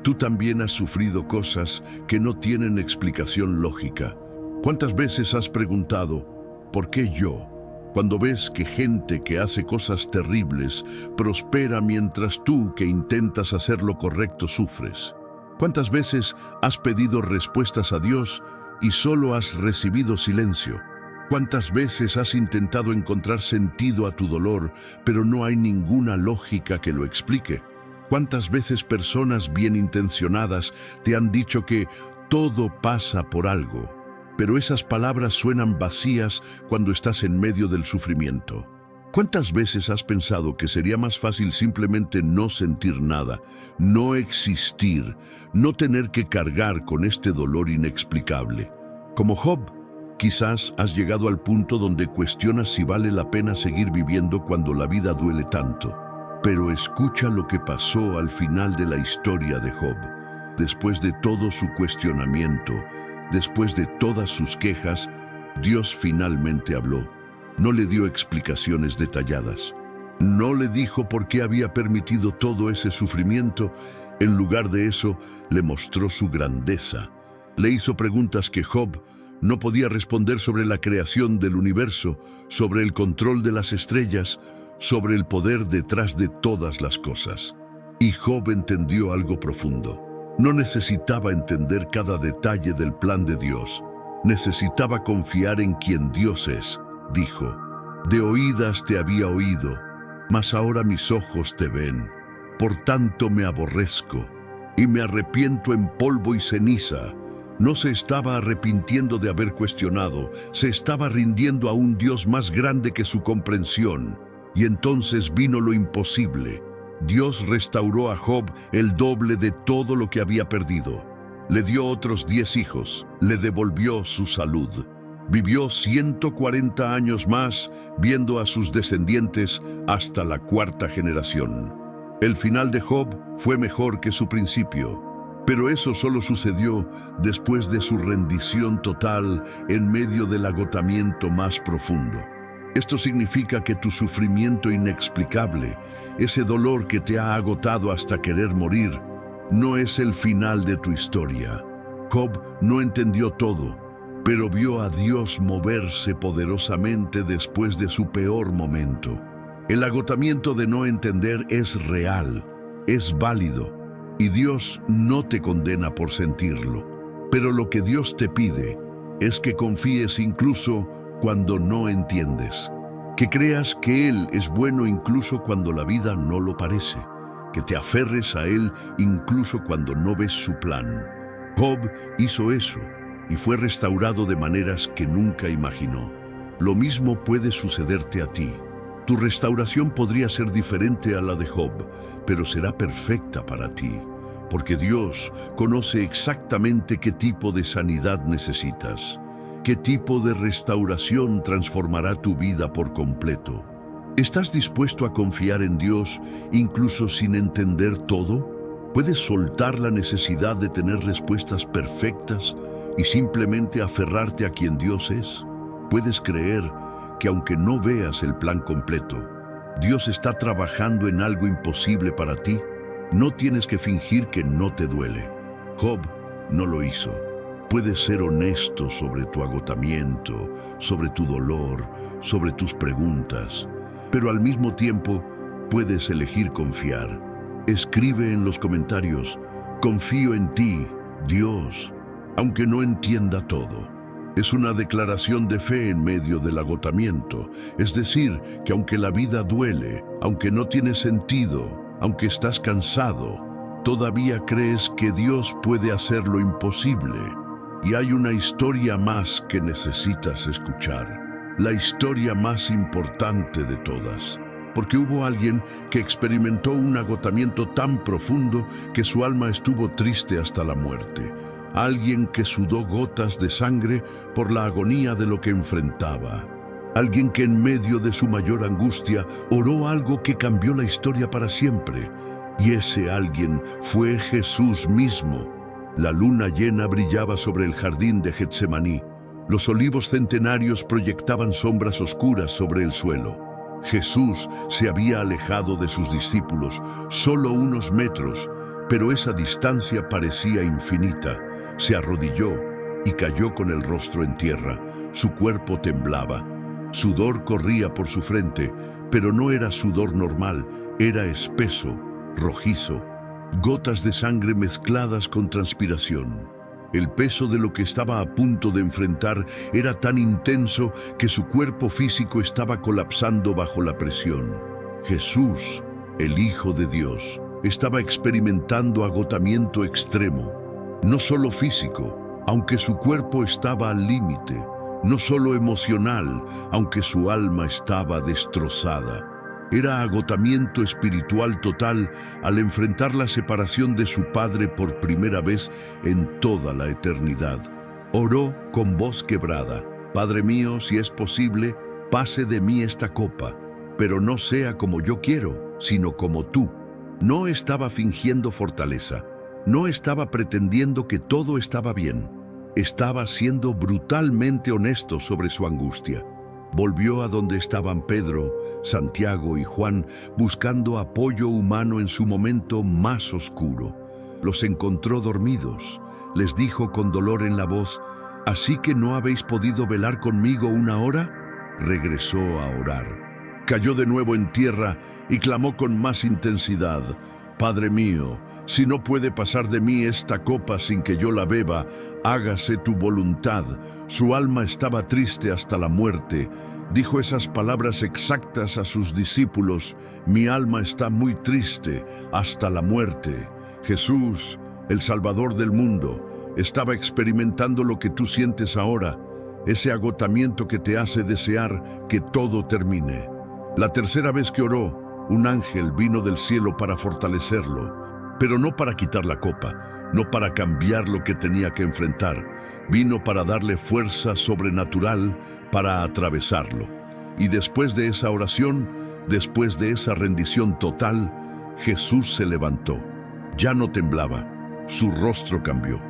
tú también has sufrido cosas que no tienen explicación lógica. ¿Cuántas veces has preguntado: ¿por qué yo? Cuando ves que gente que hace cosas terribles prospera mientras tú, que intentas hacer lo correcto, sufres. ¿Cuántas veces has pedido respuestas a Dios y solo has recibido silencio? ¿Cuántas veces has intentado encontrar sentido a tu dolor, pero no hay ninguna lógica que lo explique? ¿Cuántas veces personas bien intencionadas te han dicho que todo pasa por algo, pero esas palabras suenan vacías cuando estás en medio del sufrimiento? ¿Cuántas veces has pensado que sería más fácil simplemente no sentir nada, no existir, no tener que cargar con este dolor inexplicable? Como Job, quizás has llegado al punto donde cuestionas si vale la pena seguir viviendo cuando la vida duele tanto. Pero escucha lo que pasó al final de la historia de Job. Después de todo su cuestionamiento, después de todas sus quejas, Dios finalmente habló. No le dio explicaciones detalladas. No le dijo por qué había permitido todo ese sufrimiento. En lugar de eso, le mostró su grandeza. Le hizo preguntas que Job no podía responder sobre la creación del universo, sobre el control de las estrellas, sobre el poder detrás de todas las cosas. Y Job entendió algo profundo. No necesitaba entender cada detalle del plan de Dios. Necesitaba confiar en quien Dios es. Dijo: «De oídas te había oído, mas ahora mis ojos te ven. Por tanto me aborrezco, y me arrepiento en polvo y ceniza». No se estaba arrepintiendo de haber cuestionado, se estaba rindiendo a un Dios más grande que su comprensión. Y entonces vino lo imposible. Dios restauró a Job el doble de todo lo que había perdido. Le dio otros 10 hijos, le devolvió su salud. Vivió 140 años más, viendo a sus descendientes hasta la 4ª generación. El final de Job fue mejor que su principio, pero eso solo sucedió después de su rendición total en medio del agotamiento más profundo. Esto significa que tu sufrimiento inexplicable, ese dolor que te ha agotado hasta querer morir, no es el final de tu historia. Job no entendió todo, pero vio a Dios moverse poderosamente después de su peor momento. El agotamiento de no entender es real, es válido, Y Dios no te condena por sentirlo, pero lo que Dios te pide es que confíes incluso cuando no entiendes, que creas que Él es bueno incluso cuando la vida no lo parece, que te aferres a Él incluso cuando no ves su plan. Job hizo eso y fue restaurado de maneras que nunca imaginó. Lo mismo puede sucederte a ti. Tu restauración podría ser diferente a la de Job, pero será perfecta para ti, porque Dios conoce exactamente qué tipo de sanidad necesitas, qué tipo de restauración transformará tu vida por completo. ¿Estás dispuesto a confiar en Dios incluso sin entender todo? ¿Puedes soltar la necesidad de tener respuestas perfectas y simplemente aferrarte a quien Dios es? ¿Puedes creer que aunque no veas el plan completo, Dios está trabajando en algo imposible para ti? No tienes que fingir que no te duele. Job no lo hizo. Puedes ser honesto sobre tu agotamiento, sobre tu dolor, sobre tus preguntas, pero al mismo tiempo puedes elegir confiar. Escribe en los comentarios: confío en ti, Dios, aunque no entienda todo. Es una declaración de fe en medio del agotamiento, es decir, que aunque la vida duele, aunque no tiene sentido, aunque estás cansado, todavía crees que Dios puede hacer lo imposible. Y hay una historia más que necesitas escuchar, la historia más importante de todas, porque hubo alguien que experimentó un agotamiento tan profundo que su alma estuvo triste hasta la muerte. Alguien que sudó gotas de sangre por la agonía de lo que enfrentaba. Alguien que en medio de su mayor angustia oró algo que cambió la historia para siempre. Y ese alguien fue Jesús mismo. La luna llena brillaba sobre el jardín de Getsemaní. Los olivos centenarios proyectaban sombras oscuras sobre el suelo. Jesús se había alejado de sus discípulos, solo unos metros, pero esa distancia parecía infinita. Se arrodilló y cayó con el rostro en tierra. Su cuerpo temblaba. Sudor corría por su frente, pero no era sudor normal, era espeso, rojizo, gotas de sangre mezcladas con transpiración. El peso de lo que estaba a punto de enfrentar era tan intenso que su cuerpo físico estaba colapsando bajo la presión. Jesús, el Hijo de Dios, estaba experimentando agotamiento extremo. No solo físico, aunque su cuerpo estaba al límite, no solo emocional, aunque su alma estaba destrozada. Era agotamiento espiritual total al enfrentar la separación de su Padre por primera vez en toda la eternidad. Oró con voz quebrada: Padre mío, si es posible, pase de mí esta copa, pero no sea como yo quiero, sino como tú. No estaba fingiendo fortaleza. No estaba pretendiendo que todo estaba bien. Estaba siendo brutalmente honesto sobre su angustia. Volvió a donde estaban Pedro, Santiago y Juan, buscando apoyo humano en su momento más oscuro. Los encontró dormidos. Les dijo con dolor en la voz: ¿así que no habéis podido velar conmigo una hora? Regresó a orar. Cayó de nuevo en tierra y clamó con más intensidad: Padre mío, si no puede pasar de mí esta copa sin que yo la beba, hágase tu voluntad. Su alma estaba triste hasta la muerte. Dijo esas palabras exactas a sus discípulos: mi alma está muy triste hasta la muerte. Jesús, el Salvador del mundo, estaba experimentando lo que tú sientes ahora, ese agotamiento que te hace desear que todo termine. La tercera vez que oró, un ángel vino del cielo para fortalecerlo, pero no para quitar la copa, no para cambiar lo que tenía que enfrentar. Vino para darle fuerza sobrenatural para atravesarlo. Y después de esa oración, después de esa rendición total, Jesús se levantó. Ya no temblaba, su rostro cambió.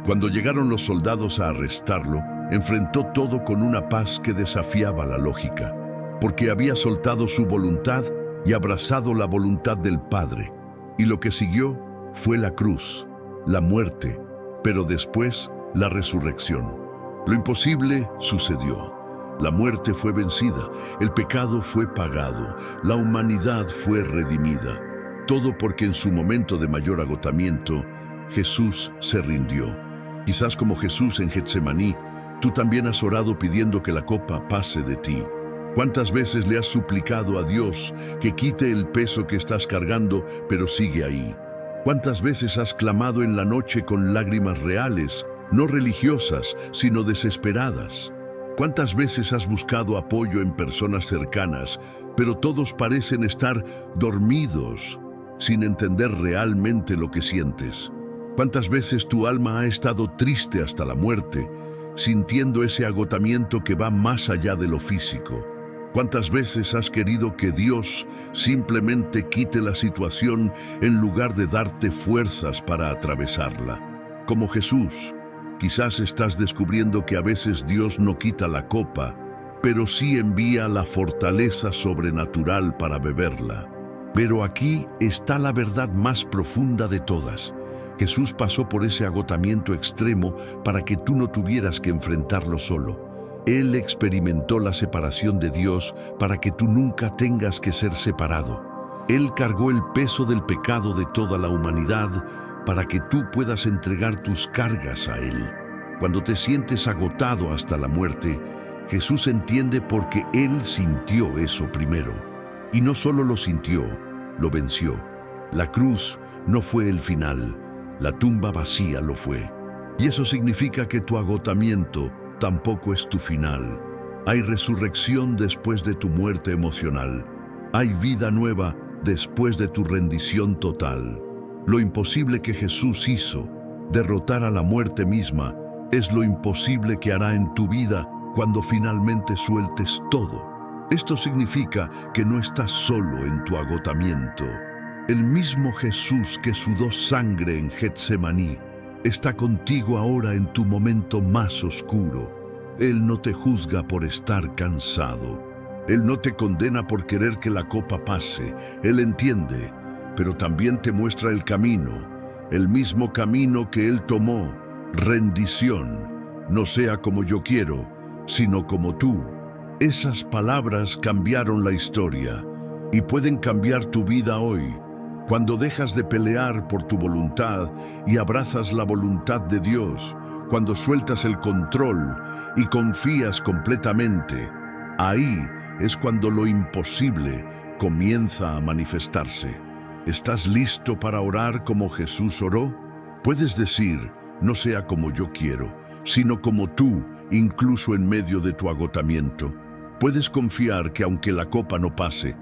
Cuando llegaron los soldados a arrestarlo, enfrentó todo con una paz que desafiaba la lógica, porque había soltado su voluntad y abrazado la voluntad del Padre. Y lo que siguió fue la cruz, la muerte, pero después la resurrección. Lo imposible sucedió. La muerte fue vencida, el pecado fue pagado, la humanidad fue redimida. Todo porque en su momento de mayor agotamiento, Jesús se rindió. Quizás como Jesús en Getsemaní, tú también has orado pidiendo que la copa pase de ti. ¿Cuántas veces le has suplicado a Dios que quite el peso que estás cargando, pero sigue ahí? ¿Cuántas veces has clamado en la noche con lágrimas reales, no religiosas, sino desesperadas? ¿Cuántas veces has buscado apoyo en personas cercanas, pero todos parecen estar dormidos, sin entender realmente lo que sientes? ¿Cuántas veces tu alma ha estado triste hasta la muerte, sintiendo ese agotamiento que va más allá de lo físico? ¿Cuántas veces has querido que Dios simplemente quite la situación en lugar de darte fuerzas para atravesarla? Como Jesús, quizás estás descubriendo que a veces Dios no quita la copa, pero sí envía la fortaleza sobrenatural para beberla. Pero aquí está la verdad más profunda de todas. Jesús pasó por ese agotamiento extremo para que tú no tuvieras que enfrentarlo solo. Él experimentó la separación de Dios para que tú nunca tengas que ser separado. Él cargó el peso del pecado de toda la humanidad para que tú puedas entregar tus cargas a Él. Cuando te sientes agotado hasta la muerte, Jesús entiende porque Él sintió eso primero. Y no solo lo sintió, lo venció. La cruz no fue el final, la tumba vacía lo fue. Y eso significa que tu agotamiento tampoco es tu final. Hay resurrección después de tu muerte emocional. Hay vida nueva después de tu rendición total. Lo imposible que Jesús hizo, derrotar a la muerte misma, es lo imposible que hará en tu vida cuando finalmente sueltes todo. Esto significa que no estás solo en tu agotamiento. El mismo Jesús que sudó sangre en Getsemaní está contigo ahora en tu momento más oscuro. Él no te juzga por estar cansado. Él no te condena por querer que la copa pase. Él entiende, pero también te muestra el camino, el mismo camino que Él tomó, rendición. No sea como yo quiero, sino como tú. Esas palabras cambiaron la historia y pueden cambiar tu vida hoy. Cuando dejas de pelear por tu voluntad y abrazas la voluntad de Dios, cuando sueltas el control y confías completamente, ahí es cuando lo imposible comienza a manifestarse. ¿Estás listo para orar como Jesús oró? Puedes decir, no sea como yo quiero, sino como tú, incluso en medio de tu agotamiento. Puedes confiar que aunque la copa no pase,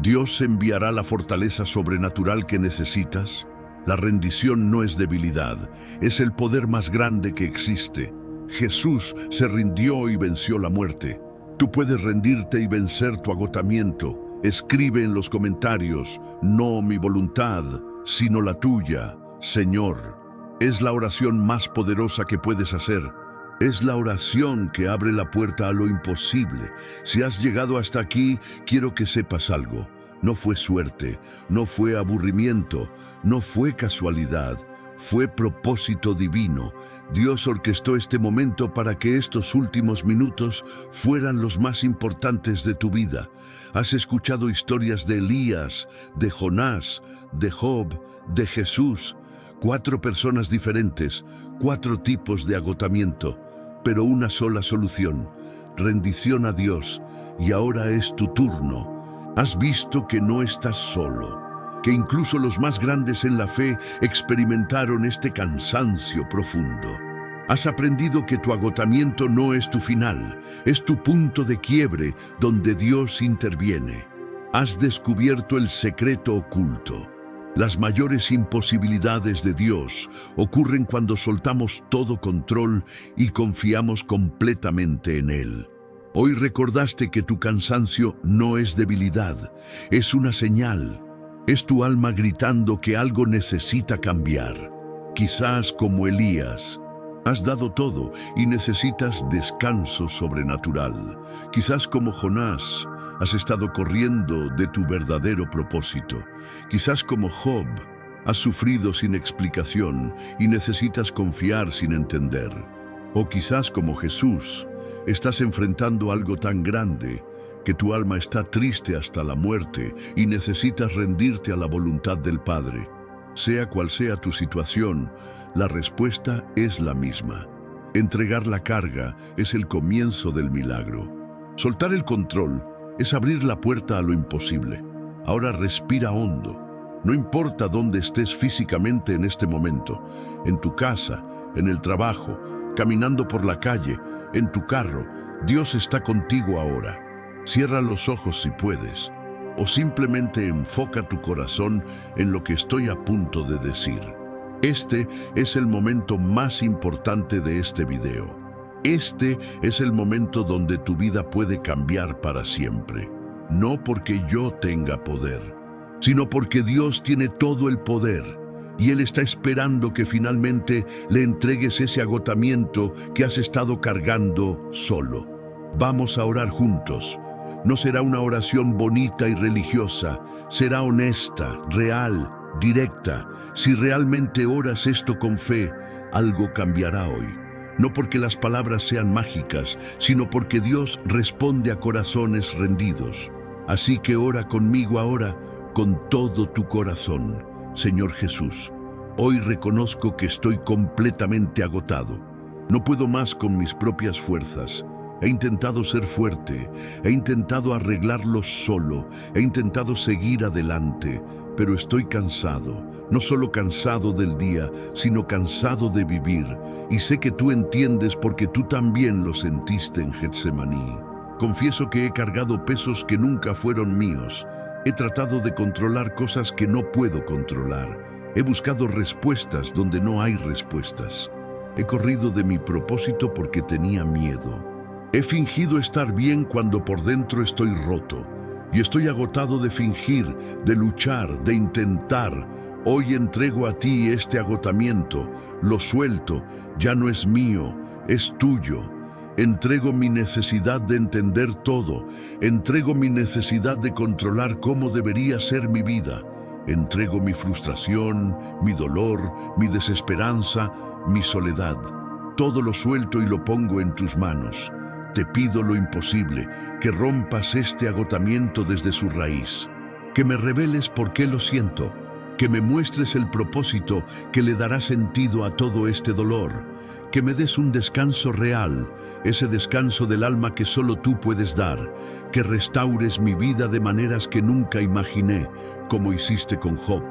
Dios enviará la fortaleza sobrenatural que necesitas. La rendición no es debilidad, es el poder más grande que existe. Jesús se rindió y venció la muerte. Tú puedes rendirte y vencer tu agotamiento. Escribe en los comentarios, no mi voluntad, sino la tuya, Señor. Es la oración más poderosa que puedes hacer. Es la oración que abre la puerta a lo imposible. Si has llegado hasta aquí, quiero que sepas algo. No fue suerte, no fue aburrimiento, no fue casualidad, fue propósito divino. Dios orquestó este momento para que estos últimos minutos fueran los más importantes de tu vida. Has escuchado historias de Elías, de Jonás, de Job, de Jesús. 4 personas diferentes, 4 tipos de agotamiento, pero una sola solución, rendición a Dios, y ahora es tu turno. Has visto que no estás solo, que incluso los más grandes en la fe experimentaron este cansancio profundo. Has aprendido que tu agotamiento no es tu final, es tu punto de quiebre donde Dios interviene. Has descubierto el secreto oculto. Las mayores imposibilidades de Dios ocurren cuando soltamos todo control y confiamos completamente en Él. Hoy recordaste que tu cansancio no es debilidad, es una señal. Es tu alma gritando que algo necesita cambiar. Quizás como Elías, has dado todo y necesitas descanso sobrenatural. Quizás como Jonás, has estado corriendo de tu verdadero propósito. Quizás como Job, has sufrido sin explicación y necesitas confiar sin entender. O quizás como Jesús, estás enfrentando algo tan grande que tu alma está triste hasta la muerte y necesitas rendirte a la voluntad del Padre. Sea cual sea tu situación, la respuesta es la misma. Entregar la carga es el comienzo del milagro. Soltar el control es abrir la puerta a lo imposible. Ahora respira hondo. No importa dónde estés físicamente en este momento, en tu casa, en el trabajo, caminando por la calle, en tu carro, Dios está contigo ahora. Cierra los ojos si puedes, o simplemente enfoca tu corazón en lo que estoy a punto de decir. Este es el momento más importante de este video. Este es el momento donde tu vida puede cambiar para siempre. No porque yo tenga poder, sino porque Dios tiene todo el poder y Él está esperando que finalmente le entregues ese agotamiento que has estado cargando solo. Vamos a orar juntos. No será una oración bonita y religiosa, será honesta, real, directa. Si realmente oras esto con fe, algo cambiará hoy. No porque las palabras sean mágicas, sino porque Dios responde a corazones rendidos. Así que ora conmigo ahora con todo tu corazón. Señor Jesús, hoy reconozco que estoy completamente agotado. No puedo más con mis propias fuerzas. He intentado ser fuerte, he intentado arreglarlo solo, he intentado seguir adelante, pero estoy cansado, no solo cansado del día, sino cansado de vivir, y sé que tú entiendes porque tú también lo sentiste en Getsemaní. Confieso que he cargado pesos que nunca fueron míos, he tratado de controlar cosas que no puedo controlar, he buscado respuestas donde no hay respuestas, he corrido de mi propósito porque tenía miedo. He fingido estar bien cuando por dentro estoy roto y estoy agotado de fingir, de luchar, de intentar. Hoy entrego a ti este agotamiento, lo suelto, ya no es mío, es tuyo. Entrego mi necesidad de entender todo, entrego mi necesidad de controlar cómo debería ser mi vida. Entrego mi frustración, mi dolor, mi desesperanza, mi soledad. Todo lo suelto y lo pongo en tus manos. Te pido lo imposible, que rompas este agotamiento desde su raíz, que me reveles por qué lo siento, que me muestres el propósito que le dará sentido a todo este dolor, que me des un descanso real, ese descanso del alma que solo tú puedes dar, que restaures mi vida de maneras que nunca imaginé, como hiciste con Job,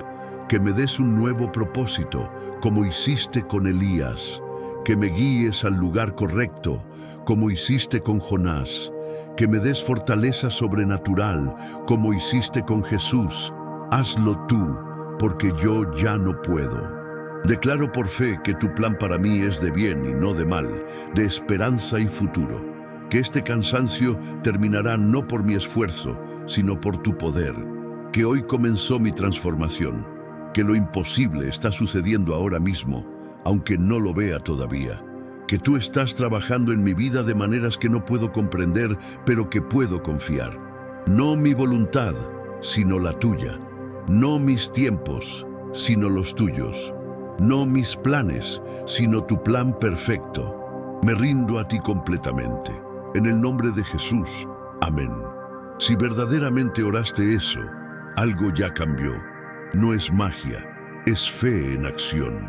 que me des un nuevo propósito, como hiciste con Elías, que me guíes al lugar correcto, como hiciste con Jonás, que me des fortaleza sobrenatural, como hiciste con Jesús. Hazlo tú, porque yo ya no puedo. Declaro por fe que tu plan para mí es de bien y no de mal, de esperanza y futuro, que este cansancio terminará no por mi esfuerzo, sino por tu poder, que hoy comenzó mi transformación, que lo imposible está sucediendo ahora mismo, aunque no lo vea todavía, que tú estás trabajando en mi vida de maneras que no puedo comprender, pero que puedo confiar. No mi voluntad, sino la tuya. No mis tiempos, sino los tuyos. No mis planes, sino tu plan perfecto. Me rindo a ti completamente. En el nombre de Jesús. Amén. Si verdaderamente oraste eso, algo ya cambió. No es magia, es fe en acción.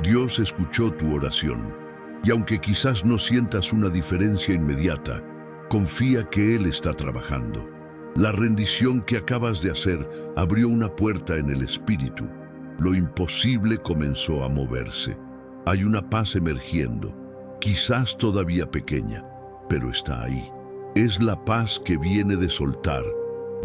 Dios escuchó tu oración. Y aunque quizás no sientas una diferencia inmediata, confía que Él está trabajando. La rendición que acabas de hacer abrió una puerta en el espíritu. Lo imposible comenzó a moverse. Hay una paz emergiendo, quizás todavía pequeña, pero está ahí. Es la paz que viene de soltar,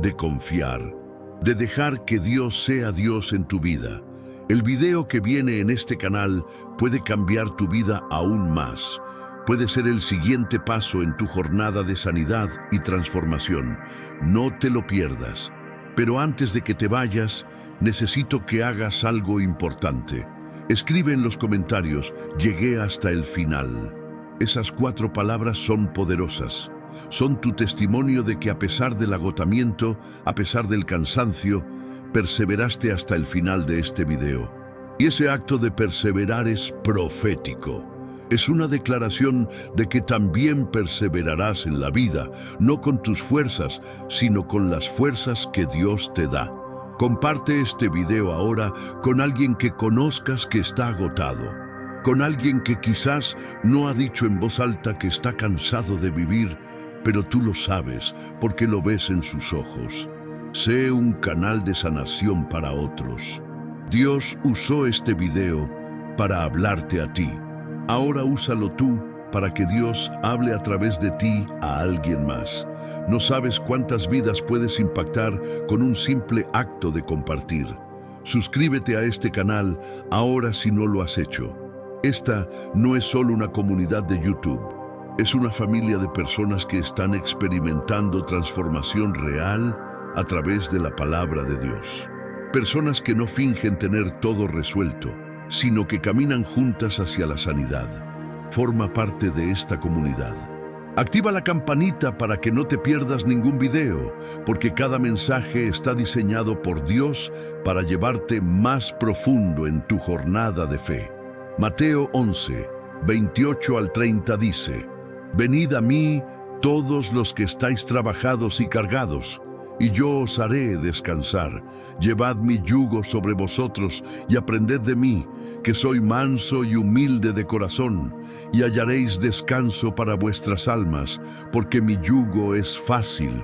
de confiar, de dejar que Dios sea Dios en tu vida. El video que viene en este canal puede cambiar tu vida aún más. Puede ser el siguiente paso en tu jornada de sanidad y transformación. No te lo pierdas. Pero antes de que te vayas, necesito que hagas algo importante. Escribe en los comentarios, llegué hasta el final. Esas 4 palabras son poderosas. Son tu testimonio de que a pesar del agotamiento, a pesar del cansancio, perseveraste hasta el final de este video. Y ese acto de perseverar es profético. Es una declaración de que también perseverarás en la vida, no con tus fuerzas, sino con las fuerzas que Dios te da. Comparte este video ahora con alguien que conozcas que está agotado, con alguien que quizás no ha dicho en voz alta que está cansado de vivir, pero tú lo sabes porque lo ves en sus ojos. Sé un canal de sanación para otros. Dios usó este video para hablarte a ti. Ahora úsalo tú para que Dios hable a través de ti a alguien más. No sabes cuántas vidas puedes impactar con un simple acto de compartir. Suscríbete a este canal ahora si no lo has hecho. Esta no es solo una comunidad de YouTube. Es una familia de personas que están experimentando transformación real a través de la palabra de Dios. Personas que no fingen tener todo resuelto, sino que caminan juntas hacia la sanidad. Forma parte de esta comunidad. Activa la campanita para que no te pierdas ningún video, porque cada mensaje está diseñado por Dios para llevarte más profundo en tu jornada de fe. Mateo 11, 28 al 30 dice: Venid a mí todos los que estáis trabajados y cargados, y yo os haré descansar. Llevad mi yugo sobre vosotros y aprended de mí, que soy manso y humilde de corazón, y hallaréis descanso para vuestras almas, porque mi yugo es fácil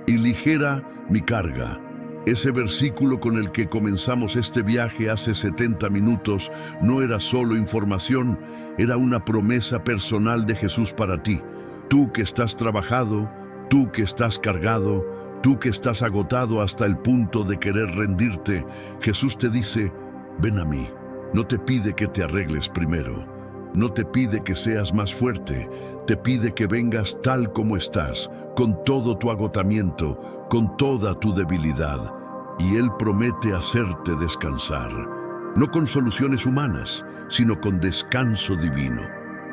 y ligera mi carga. Ese versículo con el que comenzamos este viaje hace 70 minutos no era solo información, era una promesa personal de Jesús para ti. Tú que estás trabajado, tú que estás cargado, tú que estás agotado hasta el punto de querer rendirte, Jesús te dice: ven a mí. No te pide que te arregles primero, no te pide que seas más fuerte, te pide que vengas tal como estás, con todo tu agotamiento, con toda tu debilidad, y Él promete hacerte descansar, no con soluciones humanas, sino con descanso divino,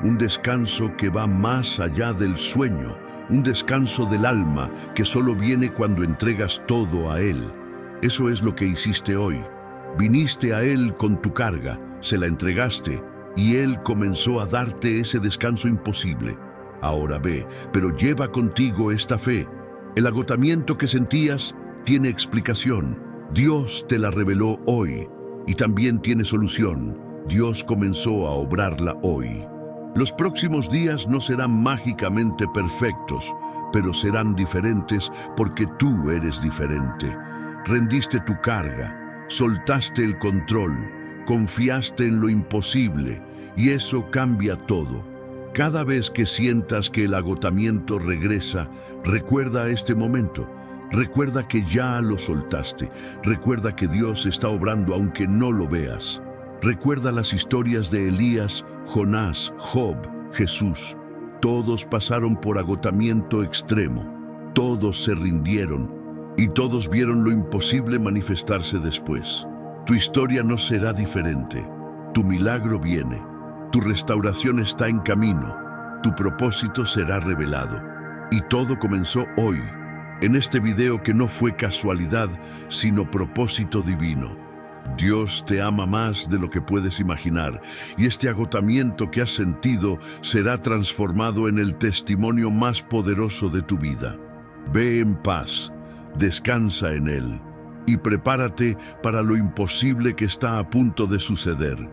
un descanso que va más allá del sueño, un descanso del alma que solo viene cuando entregas todo a Él. Eso es lo que hiciste hoy. Viniste a Él con tu carga, se la entregaste y Él comenzó a darte ese descanso imposible. Ahora ve, pero lleva contigo esta fe. El agotamiento que sentías tiene explicación. Dios te la reveló hoy y también tiene solución. Dios comenzó a obrarla hoy. Los próximos días no serán mágicamente perfectos, pero serán diferentes porque tú eres diferente. Rendiste tu carga, soltaste el control, confiaste en lo imposible, y eso cambia todo. Cada vez que sientas que el agotamiento regresa, recuerda este momento. Recuerda que ya lo soltaste. Recuerda que Dios está obrando aunque no lo veas. Recuerda las historias de Elías, Jonás, Job, Jesús. Todos pasaron por agotamiento extremo. Todos se rindieron y todos vieron lo imposible manifestarse después. Tu historia no será diferente. Tu milagro viene. Tu restauración está en camino. Tu propósito será revelado. Y todo comenzó hoy, en este video que no fue casualidad, sino propósito divino. Dios te ama más de lo que puedes imaginar, y este agotamiento que has sentido será transformado en el testimonio más poderoso de tu vida. Ve en paz, descansa en Él, y prepárate para lo imposible que está a punto de suceder.